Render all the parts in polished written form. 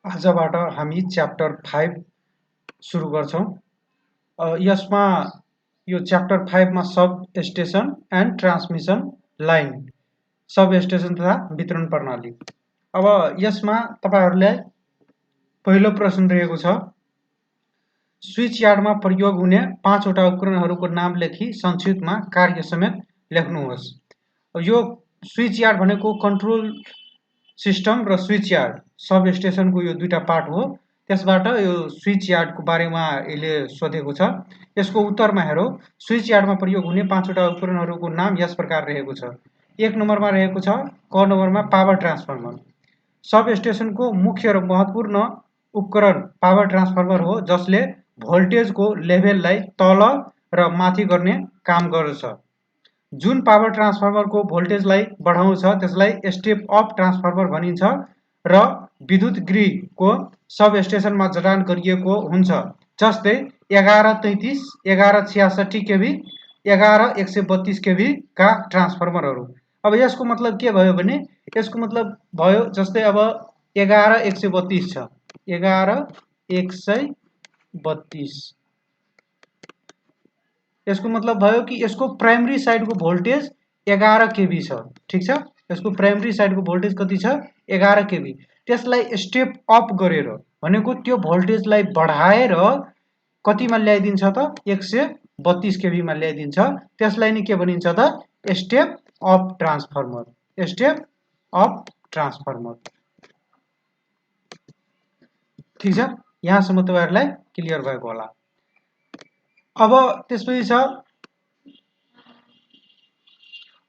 आजबाट हामी च्याप्टर 5 सुरु गर्छौं। यसमा यो च्याप्टर 5 मा sub station and transmission line, sub station तथा वितरण प्रणाली। अब यसमा तपाईहरुलाई पहिलो प्रश्न रहेको छ, स्विच यार्डमा प्रयोग हुने 5 वटा उपकरणहरूको नाम लेखी संक्षिप्तमा कार्य समेत लेख्नुहोस्। यो स्विच यार्ड भनेको कन्ट्रोल सिस्टम र स्विच यार्ड सब स्टेशनको यो दुईटा पार्ट हो। त्यसबाट यो स्विच यार्डको बारेमा यसले सोधेको छ। यसको उत्तरमा हेरौं, स्विच यार्डमा प्रयोग हुने 5 वटा उपकरणहरूको नाम यस प्रकार रहेको छ। 1 नम्बरमा रहेको छ, क नम्बरमा पावर ट्रान्सफर्मर। सब स्टेशनको मुख्य र महत्त्वपूर्ण उपकरण पावर ट्रान्सफर्मर हो, जसले भोल्टेजको लेभललाई तल र माथि गर्ने काम गर्दछ। जुन पावर ट्रान्सफर्मरको भोल्टेजलाई बढाउँछ त्यसलाई स्टेप अप ट्रान्सफर्मर भनिन्छ र विद्युत गृहको सब स्टेशनमा जडान गरिएको हुन्छ। जस्तै 1133, 1166 केभी, 11132 केभी का ट्रान्सफर्मरहरू। अब यसको मतलब के भयो भने, यसको मतलब भयो जस्तै अब 11132 छ, 11132, यसको मतलब भयो कि यसको प्राइमरी साइडको भोल्टेज 11 केभी छ। ठीक छ, यसको प्राइमरी साइडको भोल्टेज कति छ? 11 केभी। त्यसलाई स्टेप अप गरेर भनेको त्यो भोल्टेजलाई बढाएर कतिमा ल्याइदिन्छ त? 132 केभी मा ल्याइदिन्छ। त्यसलाई नि के भनिन्छ त? Step up transformer. Step up transformer. ठीक छ, यहाँसम्म तपाईहरुलाई क्लियर भएको होला। अब त्यसपछि छ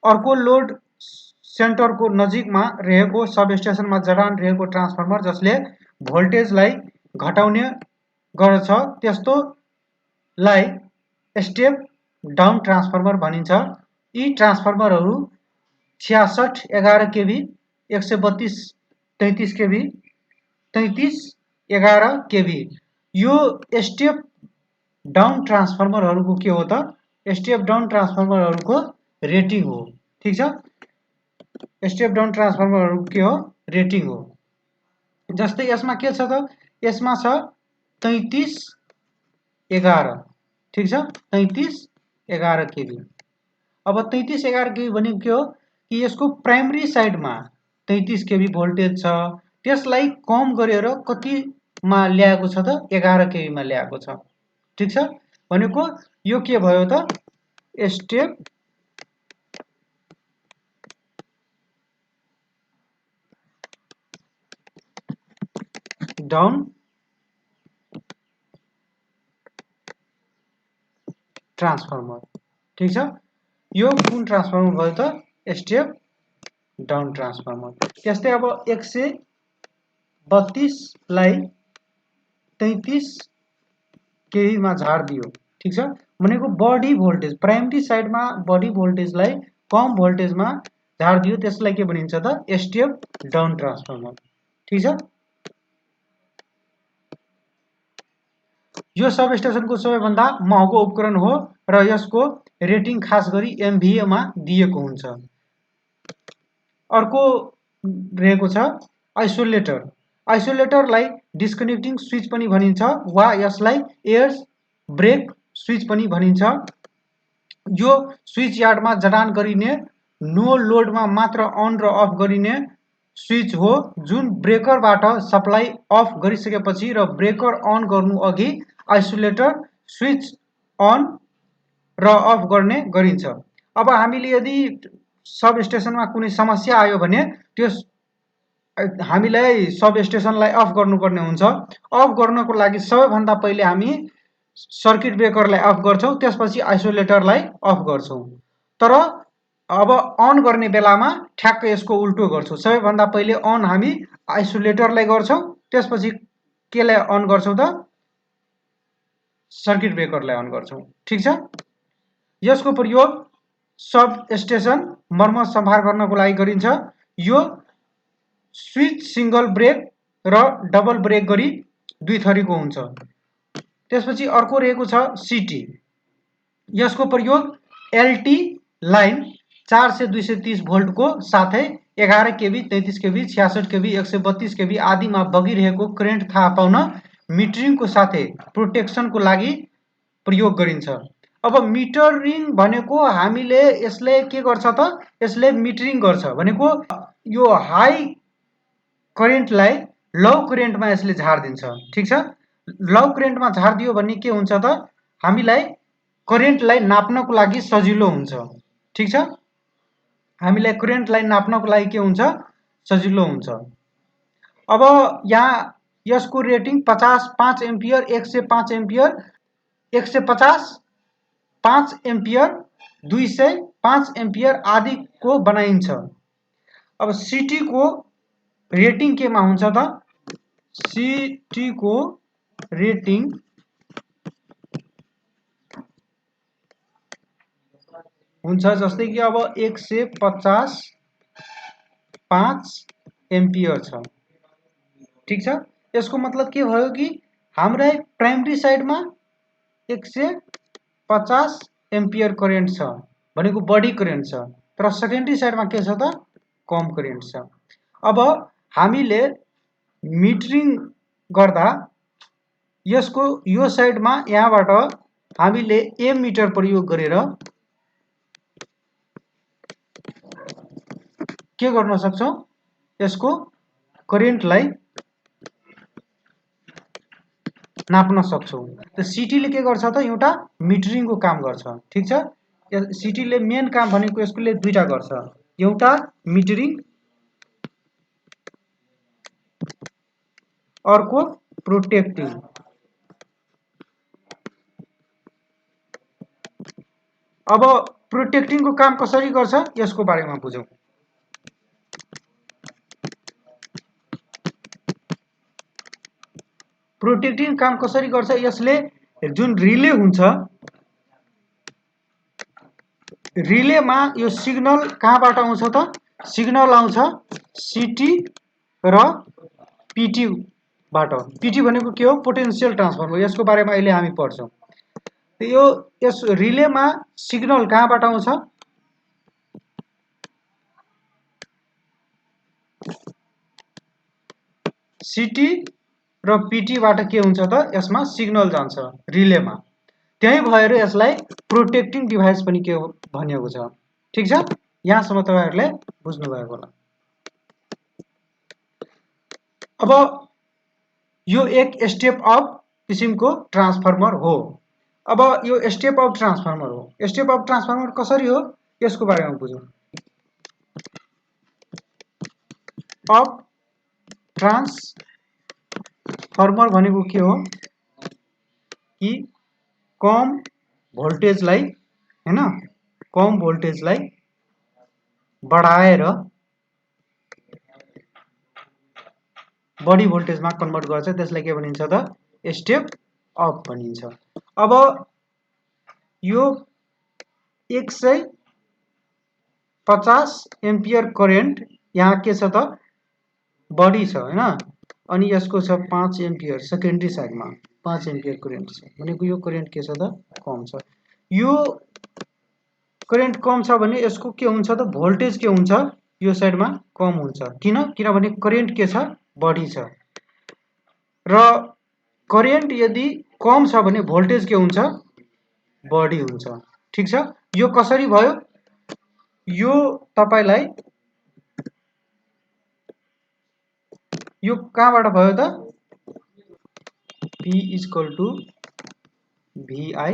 अर्को लोड सेन्टरको नजिकमा रहेको सब स्टेशनमा जडान रहेको ट्रान्सफर्मर जसले भोल्टेजलाई घटाउने गर्दछ, त्यस्तोलाई स्टेप डाउन ट्रान्सफर्मर भनिन्छ। यी ट्रान्सफर्मरहरू 66 11 केभी, 132 33 केभी, 33 11 केभी। यो स्टेप डाउन ट्रान्सफर्मरहरूको के हो त? स्टेप डाउन ट्रान्सफर्मरहरूको रेटिङ हो। ठीक छ, स्टेप डाउन ट्रान्सफर्मरहरूको के हो? रेटिङ हो। जस्तै यसमा के छ त? यसमा छ 33 11। ठीक छ, 33 11 केभी। अब 33 11 केभी भनेको के हो कि यसको प्राइमरी साइडमा 33 केभी भोल्टेज छ, त्यसलाई कम गरेर कतिमा ल्याएको छ त? 11 केभी मा ल्याएको छ। ठीक छ, भनेको यो के भयो त? Step down transformer. ठीक छ, यो कुन ट्रान्सफर्मर भयो त? Step down transformer. त्यस्तै अब 132 लाई 33 केभी मा झार्दियो। ठीक छ, भनेको बढी भोल्टेज, प्राइमरी साइडमा बढी भोल्टेजलाई कम भोल्टेजमा झार्दियो, त्यसलाई के भनिन्छ त? Step down transformer. ठीक छ, यो सब स्टेशनको सबैभन्दा महँगो उपकरण हो र यसको रेटिङ खास गरी एमभीए मा दिएको हुन्छ। अर्को रहेको छ आइसोलेटर। आइसोलेटरलाई डिस्कनेक्टिङ स्विच पनि भनिन्छ वा यसलाई एयर ब्रेक स्विच पनि भनिन्छ। यो स्विच यार्डमा जडान गरिने नो लोडमा मात्र अन र अफ गरिने स्विच हो, जुन ब्रेकरबाट सप्लाई अफ गरिसकेपछि र ब्रेकर अन गर्नु अघि आइसोलेटर स्विच अन र अफ गर्ने गरिन्छ। अब हामीले यदि सब स्टेशनमा कुनै समस्या आयो भने त्यो हामीलाई सब स्टेशनलाई अफ गर्नुपर्ने हुन्छ। अफ गर्नको लागि सबैभन्दा पहिले हामी सर्किट ब्रेकरलाई अफ गर्छौं, त्यसपछि आइसोलेटरलाई अफ गर्छौं। तर अब अन गर्ने बेलामा ठ्याक्क यसको उल्टो गर्छौं। सबैभन्दा पहिले अन हामी आइसोलेटरलाई गर्छौं, त्यसपछि केलाई अन गर्छौं त? सर्किट ब्रेकरलाई अन गर्छौं। ठीक छ, यसको प्रयोग सब स्टेशन मर्मत सम्भार गर्नको लागि गरिन्छ। यो स्विच सिंगल ब्रेक र डबल ब्रेक गरी दुई थरीको हुन्छ। त्यसपछि अर्को रहेको छ सिटी। यसको प्रयोग एलटी लाइन 4 से 230 भोल्टको साथै 11 केबी 33 केबी 66 केबी 132 केबी आदिमा बगिरहेको करेन्ट थाहा पाउन मिटरिङको साथै प्रोटेक्सनको लागि प्रयोग गरिन्छ। अब मिटरिङ भनेको हामीले यसले के गर्छ त, यसले मिटरिङ गर्छ भनेको यो हाई करेन्टलाई लो करेन्टमा यसले झार्दिन्छ। ठिक छ, लो करेन्टमा झार्दियो भने के हुन्छ त, हामीलाई करेन्टलाई नाप्नको लागि सजिलो हुन्छ। ठिक छ, हामीलाई करेन्टलाई नाप्नको लागि के हुन्छ, सजिलो हुन्छ। अब यहाँ यसको rating 50 5 ampere 105 ampere 150 5 ampere 205 ampere आदिको बनाइन्छ। अब सिटी को रेटिङ केमा हुन्छ त, सिटी को रेटिङ हुन्छ जस्तै कि अब 150 5 एम्पियर छ। ठीक छ, यसको मतलब के भयो कि हाम्रो प्राइमरी साइडमा 150 एम्पियर करेन्ट छ भनेको बढी करेन्ट छ, तर सेकेन्डरी साइडमा के छ त, कम करेन्ट छ। अब हामीले मिटरिङ गर्दा यसको यो साइडमा यहाँबाट हामीले ए मिटर प्रयोग गरेर के गर्न सक्छौं, यसको करेन्टलाई नाप्न सक्छौं। त सिटीले के गर्छ त, एउटा मिटरिङको काम गर्छ। ठीक छ, सिटीले मेन काम भनेको यसकोले दुईटा गर्छ, एउटा मिटरिङ अर्को प्रोटेक्टिङ। अब प्रोटेक्टिङको काम कसरी गर्छ यसको बारेमा बुझौं। प्रोटेक्टिङ काम कसरी गर्छ, यसले जुन रिले हुन्छ, रिलेमा यो सिग्नल कहाँबाट आउँछ त, सिग्नल आउँछ सिटी र पिटी बाट। पिटी भनेको के हो, पोटेन्शियल ट्रान्सफर्मर, यसको बारेमा अहिले हामी पढ्छौं। यो यस रिलेमा सिग्नल कहाँबाट आउँछ, सिटी र पिटी बाट के हुन्छ त, यसमा सिग्नल जान्छ रिलेमा। त्यही भएर यसलाई प्रोटेक्टिङ डिभाइस पनि के भनिएको छ। ठीक छ, यहाँसम्म तपाईहरुले बुझ्नु भएको होला। अब यो एक स्टेप अप किसिमको ट्रान्सफर्मर हो। अब यो स्टेप अप ट्रान्सफर्मर हो। स्टेप अप ट्रान्सफर्मर कसरी हो यसको बारेमा बुझौं। अप ट्रान्सफर्मर भनेको के हो कि कम भोल्टेजलाई, हैन, कम भोल्टेजलाई बढाएर बढी भोल्टेजमा कन्भर्ट गर्छ, त्यसलाई के भनिन्छ त, स्टेप अप भनिन्छ। अब यो 150 एम्पियर करेन्ट यहाँ के छ त, बढी छ, हैन, अनि यसको छ 5 एम्पियर सेकेन्डरी साइडमा 5 एम्पियर करेन्ट छ भनेको यो करेन्ट के छ त, कम छ। यो करेन्ट कम छ भने यसको के हुन्छ त, भोल्टेज के हुन्छ, यो साइडमा कम हुन्छ। किनभने करेन्ट के छ, बढी छ। र करेन्ट यदि कम छ भने भोल्टेज के हुन्छ, बढी हुन्छ। ठीक छ, यो कसरी भयो, यो तपाईलाई यो कहाँबाट भयो त, P इक्वल टु VI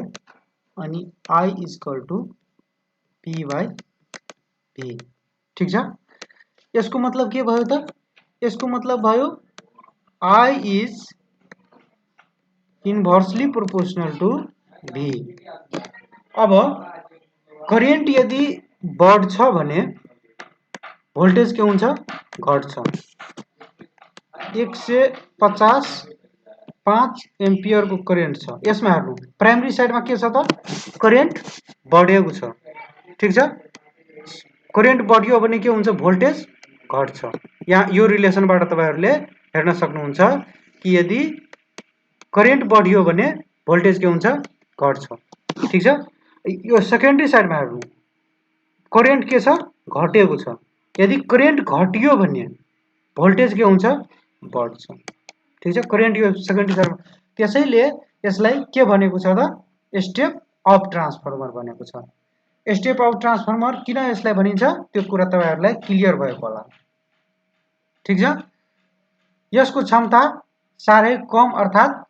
अनि I equal to P by V। ठीक छ, यसको मतलब के भयो त, यसको मतलब भयो I is inversely proportional to V। अब करेन्ट यदि बढ्छ भने भोल्टेज के हुन्छ, घट्छ। 150 5 एम्पियर को करेन्ट छ, यसमा हेर्नु प्राइमरी साइडमा के छ त, करेन्ट बढेको छ। ठीक छ, करेन्ट बढ्यो भने के हुन्छ, भोल्टेज घट्छ। यहाँ यो रिलेसनबाट तपाईहरुले हेर्न सक्नुहुन्छ कि यदि करेन्ट बढ्यो भने भोल्टेज के हुन्छ, घट्छ। ठीक छ, यो सेकेन्डरी साइडमा हेर्नु करेन्ट के छ, घटेको छ। यदि करेन्ट घट्यो भने भोल्टेज के हुन्छ बढ्छ ठीक छ करेन्ट यो सेकेन्डरी सर्किट त्यसैले यसलाई के भनेको छ त स्टेप अप ट्रान्सफर्मर भनेको छ स्टेप अप ट्रान्सफर्मर किन यसलाई भनिन्छ त्यो कुरा तपाईहरुलाई क्लियर भएको होला ठीक छ यसको क्षमता साह्रै कम अर्थात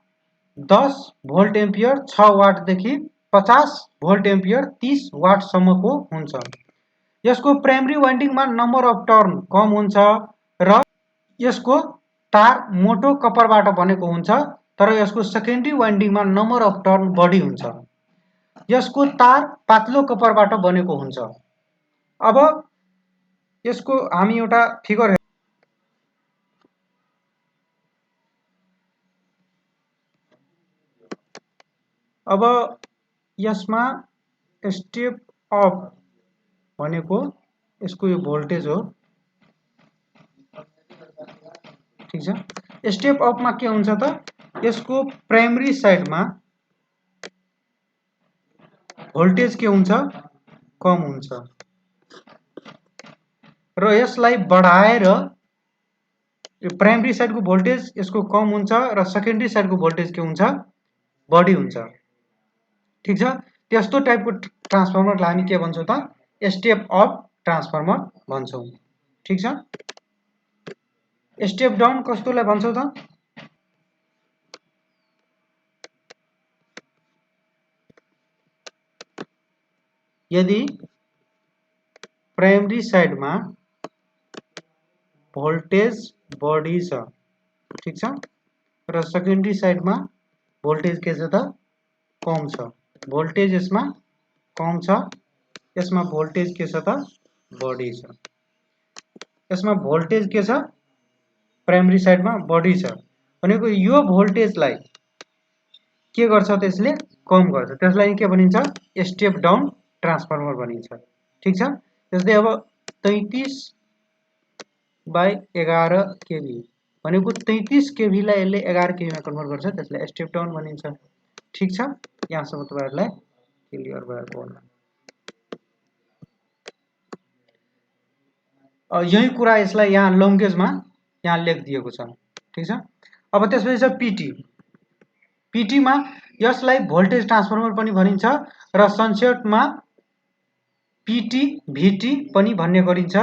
10 भोल्ट एम्पियर 6 वाट देखि 50 भोल्ट एम्पियर 30 वाट सम्मको हुन्छ यसको प्राइमरी वाइन्डिङमा नम्बर अफ टर्न कम हुन्छ र यसको तार मोटो कपरबाट बनेको हुन्छ तर यसको सेकेन्डरी वाइन्डिङमा नम्बर अफ टर्न बढी हुन्छ यसको तार पातलो कपरबाट बनेको हुन्छ अब यसको हामी एउटा फिगर अब यसमा स्टेप अप भनेको यसको यो भोल्टेज हो ठीक छ स्टेप अप मा के हुन्छ त यसको प्राइमरी साइडमा भोल्टेज के हुन्छ कम हुन्छ र यसलाई बढाएर यो प्राइमरी साइडको भोल्टेज यसको कम हुन्छ र सेकेन्डरी साइडको भोल्टेज के हुन्छ बढी हुन्छ ठीक छ त्यस्तो टाइपको ट्रान्सफर्मरलाई हामी के भन्छौं त स्टेप अप ट्रान्सफर्मर भन्छौं ठीक छ स्टेप डाउन कस्तोलाई भन्छौं त यदि प्राइमरी साइडमा भोल्टेज बढी छ ठीक छ र सेकेन्डरी साइडमा भोल्टेज के छ त कम छ भोल्टेज यसमा कम छ यसमा भोल्टेज के छ त बढी छ यसमा भोल्टेज के छ प्राइमरी साइडमा बढी छ भनेको यो भोल्टेजलाई के गर्छ त्यसले कम गर्छ त्यसलाई के भनिन्छ स्टेप डाउन ट्रान्सफर्मर भनिन्छ ठीक छ जस्तै अब 33/11 केभी भनेको 33 केभी लाई यसले 11 केभी मा कन्भर्ट गर्छ त्यसलाई स्टेप डाउन भनिन्छ ठीक छ यहाँसम्म तपाईहरुलाई क्लियर भएको होला यही कुरा यसलाई यहाँ लङ्गेजमा यहाँ लेखिदिएको छ ठीक छ अब त्यसपछि छ पीटी पीटी मा यसलाई भोल्टेज ट्रान्सफर्मर पनि भनिन्छ र संक्षेपमा पीटी भीटी पनि भन्ने गरिन्छ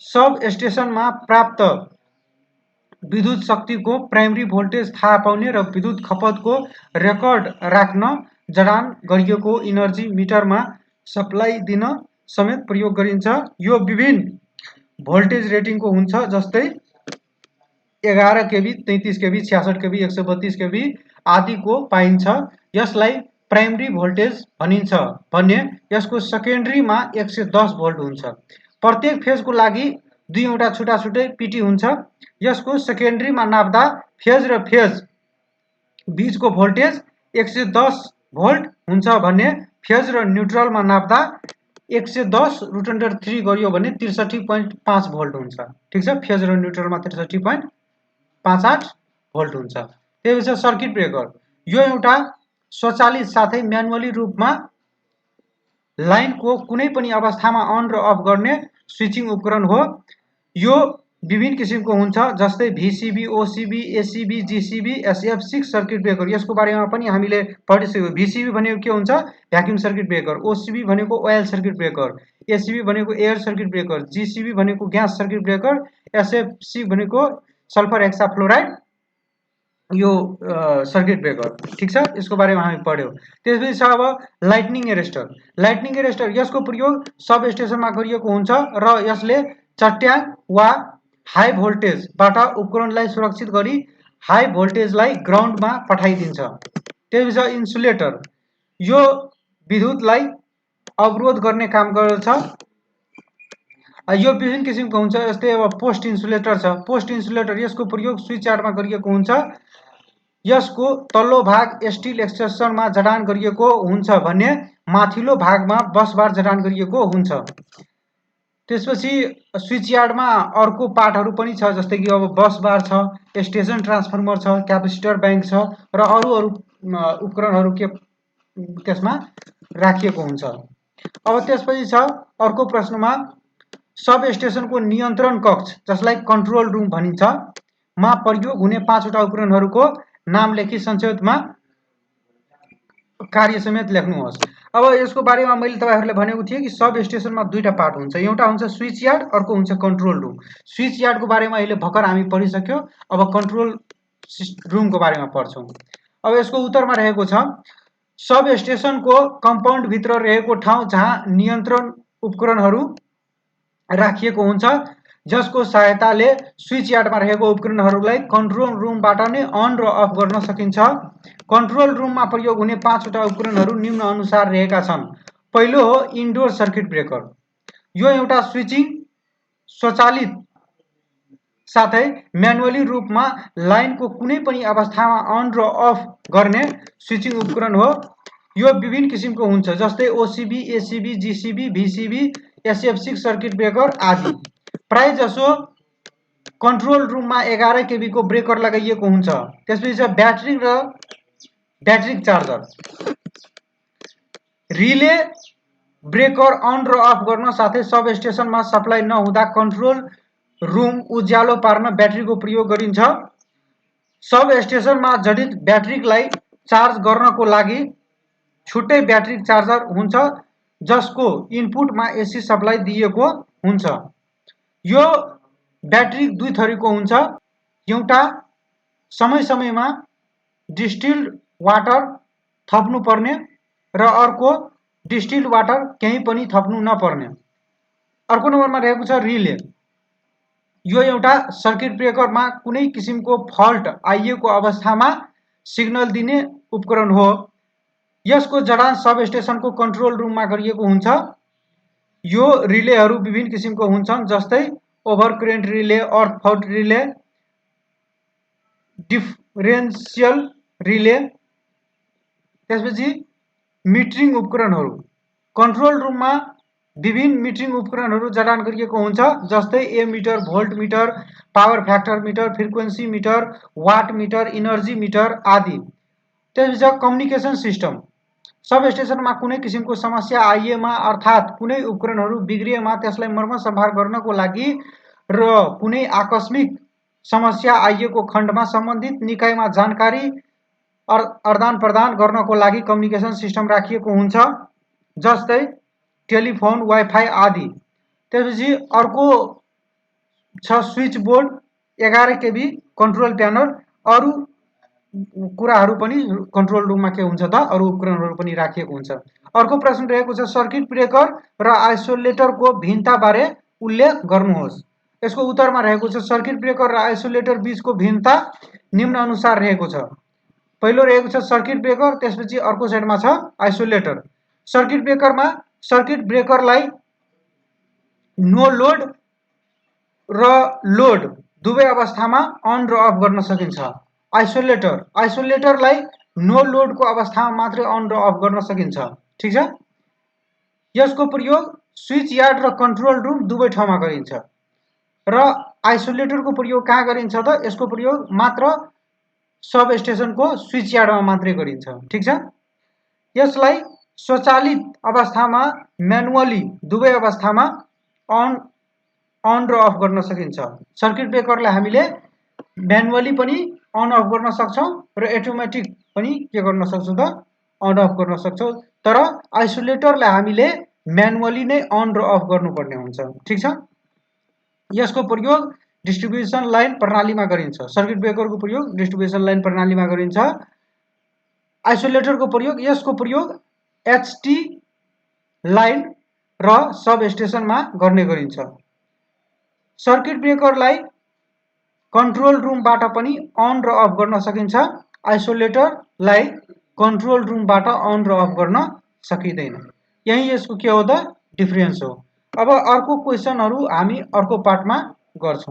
सब स्टेशनमा प्राप्त विद्युत शक्तिको प्राइमरी भोल्टेज थाहा पाउने र विद्युत खपतको रेकर्ड राख्न जडान गरिएको इनर्जी मिटरमा सप्लाई दिन समेत प्रयोग गरिन्छ यो विभिन्न भोल्टेज रेटिङको हुन्छ जस्तै 11 केभी 33 केभी 66 केभी 132 केभी आदिको पाइन्छ यसलाई प्राइमरी भोल्टेज भनिन्छ भने यसको सेकेन्डरीमा 110 भोल्ट हुन्छ प्रत्येक फेजको लागि दुईवटा छुटा छुटै पीटी हुन्छ यसको सेकेन्डरीमा नाप्दा फेज र फेज बीचको भोल्टेज 110 भोल्ट हुन्छ भने फेज र न्यूट्रलमा नाप्दा 110√3 गरियो भने 63.5 भोल्ट हुन्छ ठीक छ फेज र न्यूट्रलमा 63.58 भोल्ट हुन्छ त्यसपछि सर्किट ब्रेकर यो एउटा स्वचालित साथै म्यानुअली रूपमा लाइनको कुनै पनि अवस्थामा अन र अफ गर्ने स्विचिङ उपकरण हो यो विभिन्न किसिमको हुन्छ जस्तै VCB OCB ACB GCB SF6 circuit breaker यसको बारेमा पनि हामीले पढिसक्यौ VCB भनेको के हुन्छ भ्याक्युम सर्किट ब्रेकर OCB भनेको ओइल सर्किट ब्रेकर ACB भनेको एयर सर्किट ब्रेकर GCB भनेको ग्यास सर्किट ब्रेकर SF6 भनेको सल्फर हेक्साफ्लोराइड यो सर्किट ब्रेकर ठीक छ यसको बारेमा हामी पढ्यौ त्यसपछि छ अब लाइटनिङ एरेस्टर यसको प्रयोग सब स्टेशनमा गरिएको हुन्छ र यसले चट्याङ वा हाई भोल्टेजबाट उपकरणलाई सुरक्षित गरी हाई भोल्टेजलाई ग्राउन्डमा पठाइदिन्छ त्यसपछि इन्सुलेटर यो विद्युतलाई अवरोध गर्ने काम गर्छ यो विभिन्न किसिमको हुन्छ जस्तै अब पोस्ट इन्सुलेटर छ पोस्ट इन्सुलेटर यसको प्रयोग स्विच यार्डमा गरिएको हुन्छ यसको तल्लो भाग स्टील एक्सट्रुसनमा जडान गरिएको हुन्छ भने माथिल्लो भागमा बसबार जडान गरिएको हुन्छ त्यसपछि स्विच यार्डमा अर्को पार्टहरु पनि छ जस्तै कि अब बस बार छ स्टेशन ट्रान्सफर्मर छ क्यापेसिटर बैंक छ र अरु उपकरणहरु के त्यसमा राखिएको हुन्छ अब त्यसपछि छ अर्को प्रश्नमा सब स्टेशनको नियन्त्रण कक्ष जसलाई कन्ट्रोल रुम भनिन्छ मा प्रयोग हुने 5 वटा उपकरणहरूको नाम लेखी संक्षेपमा कार्य समेत लेख्नुहोस्। अब यसको बारेमा मैले तपाईहरुले भनेको थिएँ कि सब स्टेशनमा दुईटा पार्ट हुन्छ, एउटा हुन्छ स्विच यार्ड, अर्को हुन्छ कन्ट्रोल रुम। स्विच यार्डको बारेमा अहिले भर्खर हामी पढिसक्यौं, अब कन्ट्रोल रुमको बारेमा पढ्छौं। अब यसको उत्तरमा रहेको छ सब स्टेशनको कम्पाउन्ड भित्र रहेको ठाउँ जहाँ नियन्त्रण उपकरणहरू राखिएको हुन्छ, जसको सहायताले स्विच यार्डमा रहेको उपकरणहरूलाई कन्ट्रोल रुमबाट नै अन र अफ गर्न सकिन्छ। कन्ट्रोल रुममा प्रयोग हुने 5 वटा उपकरणहरू निम्न अनुसार रहेका छन्। पहिलो हो इन्डोर सर्किट ब्रेकर। यो एउटा स्विचिङ स्वचालित साथै म्यानुअली रूपमा लाइनको कुनै पनि अवस्थामा अन र अफ गर्ने स्विचिङ उपकरण हो। यो विभिन्न किसिमको हुन्छ, जस्तै ओसिबी, एसिबी, जीसीबी, भीसीबी, एसएफ6 सर्किट ब्रेकर आदि। प्राय जसो कन्ट्रोल रुममा 11 केबी को ब्रेकर लगाइएको हुन्छ। त्यसपछि ब्याट्री र battery charger. Relay breaker on र अफ गर्न साथै सब स्टेशनमा सप्लाई नहुँदा कन्ट्रोल रुम उज्यालो पार्न ब्याट्रीको प्रयोग गरिन्छ। सब स्टेशनमा जडित ब्याट्रीलाई चार्ज गर्नको लागि छुट्टै ब्याट्री चार्जर हुन्छ, जसको इनपुटमा एसी सप्लाई दिएको हुन्छ। यो ब्याट्री दुई थरीको हुन्छ, एउटा समय समयमा डिस्टिल्ड वाटर थप्नु पर्ने र अर्को डिस्टिल्ड वाटर केही पनि थप्नु नपर्ने। अर्को नम्बरमा रहेको छ रिले। यो एउटा सर्किट ब्रेकरमा कुनै किसिमको फल्ट आइएको अवस्थामा सिग्नल दिने उपकरण हो। यसको जडान सब स्टेशनको कन्ट्रोल रुममा गरिएको हुन्छ। यो रिलेहरू विभिन्न किसिमको हुन्छन्, जस्तै overcurrent relay, earth fault relay, differential relay. त्यसपछि मिटरिङ उपकरणहरू। कन्ट्रोल रुममा विभिन्न मिटरिङ उपकरणहरू जडान गरिएको हुन्छ, जस्तै ammeter, volt meter, power factor meter, frequency meter, watt meter, energy meter आदि। त्यसपछि कम्युनिकेसन सिस्टम। सब स्टेशनमा कुनै किसिमको समस्या आइएमा अर्थात् कुनै उपकरणहरू बिग्रिएमा त्यसलाई मर्मत सम्भार गर्नको लागि र कुनै आकस्मिक समस्या आइएको खण्डमा सम्बन्धित निकायमा जानकारी आदान प्रदान गर्नको लागि कम्युनिकेसन सिस्टम राखिएको हुन्छ, जस्तै टेलिफोन, वाइफाई आदि। त्यसपछि अर्को छ switch board, 11 KB control panel. अरू कुराहरू पनि कन्ट्रोल रुममा के हुन्छ त अरू उपकरणहरू पनि राखिएको हुन्छ। अर्को प्रश्न रहेको छ सर्किट ब्रेकर र आइसोलेटरको भिन्नता बारे उल्लेख गर्नुहोस्। यसको उत्तरमा रहेको छ सर्किट ब्रेकर र आइसोलेटर बीचको भिन्नता निम्न अनुसार रहेको छ। पहिलो रहेको छ सर्किट ब्रेकर, त्यसपछि अर्को साइडमा छ आइसोलेटर। सर्किट ब्रेकरमा सर्किट ब्रेकरलाई नो लोड र लोड दुवै अवस्थामा अन र अफ गर्न सकिन्छ। आइसोलेटरलाई नो लोडको अवस्थामा मात्रै अन र अफ गर्न सकिन्छ। ठीक छ। यसको प्रयोग स्विच यार्ड र कन्ट्रोल रुम दुवै ठाउँमा गरिन्छ। र आइसोलेटरको प्रयोग कहाँ गरिन्छ त? यसको प्रयोग मात्र सब स्टेशनको स्विच यार्डमा मात्रै गरिन्छ। ठीक छ। यसलाई स्वचालित अवस्थामा म्यानुअली दुवै अवस्थामा अन र अफ गर्न सकिन्छ। सर्किट ब्रेकरलाई हामीले म्यानुअली पनि अन अफ गर्न सक्छौं र अटोमेटिक पनि के गर्न सक्छौं त अन अफ गर्न सक्छौं। तर आइसोलेटरलाई हामीले म्यानुअली नै अन र अफ गर्नुपर्ने हुन्छ। ठीक छ। यसको प्रयोग डिस्ट्रिब्युसन लाइन प्रणालीमा गरिन्छ। सर्किट ब्रेकरको प्रयोग डिस्ट्रिब्युसन लाइन प्रणालीमा गरिन्छ। आइसोलेटरको प्रयोग यसको प्रयोग एचटी लाइन र सब स्टेशनमा गर्ने गरिन्छ। सर्किट ब्रेकरलाई कन्ट्रोल रुमबाट पनि अन र अफ गर्न सकिन्छ। आइसोलेटरलाई कन्ट्रोल रुमबाट अन र अफ गर्न सकिँदैन। यही यसको के हो त डिफरेन्स हो। अब अर्को क्वेशनहरू हामी अर्को पार्टमा गर्छौं।